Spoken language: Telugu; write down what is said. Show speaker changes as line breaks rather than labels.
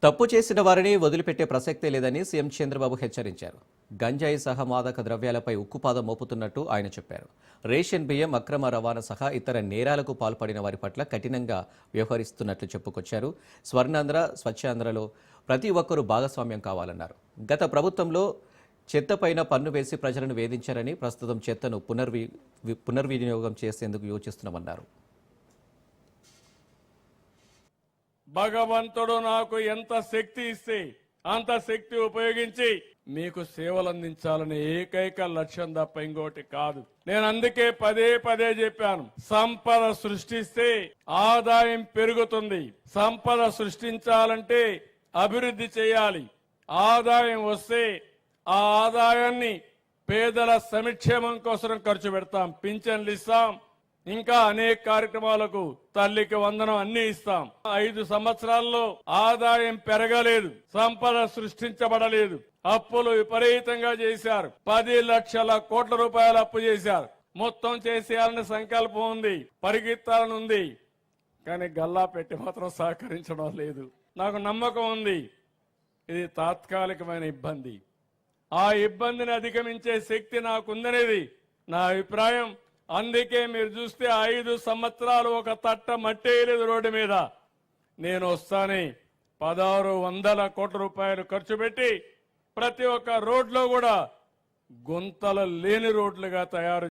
తప్పు చేసిన వారిని వదిలిపెట్టే ప్రసక్తే లేదని సీఎం చంద్రబాబు హెచ్చరించారు. గంజాయి సహా మాదక ద్రవ్యాలపై ఉక్కుపాదం మోపుతున్నట్టు ఆయన చెప్పారు. రేషన్ బియ్యం అక్రమ రవాణా సహా ఇతర నేరాలకు పాల్పడిన వారి పట్ల కఠినంగా వ్యవహరిస్తున్నట్లు చెప్పుకొచ్చారు. స్వర్ణాంధ్ర, స్వచ్ఛాంధ్రలో ప్రతి ఒక్కరూ భాగస్వామ్యం కావాలన్నారు. గత ప్రభుత్వంలో చెత్తపైన పన్ను వేసి ప్రజలను వేధించారని, ప్రస్తుతం చెత్తను పునర్వినియోగం చేసేందుకు యోచిస్తున్నామన్నారు.
భగవంతుడు నాకు ఎంత శక్తి ఇస్తే అంత శక్తి ఉపయోగించి మీకు సేవలు అందించాలనే ఏకైక లక్ష్యం తప్ప ఇంకోటి కాదు. నేను అందుకే పదే పదే చెప్పాను, సంపద సృష్టిస్తే ఆదాయం పెరుగుతుంది. సంపద సృష్టించాలంటే అభివృద్ధి చేయాలి. ఆదాయం వస్తే ఆ ఆదాయాన్ని పేదల సంక్షేమం కోసం ఖర్చు పెడతాం. పింఛన్లు ఇస్తాం, ఇంకా అనేక కార్యక్రమాలకు తల్లికి వందనం అన్ని ఇస్తాం. 5 సంవత్సరాల్లో ఆదాయం పెరగలేదు, సంపద సృష్టించబడలేదు. అప్పులు విపరీతంగా చేశారు. 10 లక్షల కోట్ల రూపాయలు అప్పు చేశారు. మొత్తం చేసేయాలని సంకల్పం ఉంది, పరిగెత్తాలని ఉంది, కానీ గల్లా పెట్టి మాత్రం సహకరించడం లేదు. నాకు నమ్మకం ఉంది ఇది తాత్కాలికమైన ఇబ్బంది. ఆ ఇబ్బందిని అధిగమించే శక్తి నాకుందనేది నా అభిప్రాయం. అందుకే మీరు చూస్తే 5 సంవత్సరాలు ఒక తట్ట మట్టేయలేదు రోడ్డు మీద. నేను వస్తానే 1600 కోట్ల రూపాయలు ఖర్చు పెట్టి ప్రతి ఒక్క రోడ్లో కూడా గుంతలు లేని రోడ్లుగా తయారు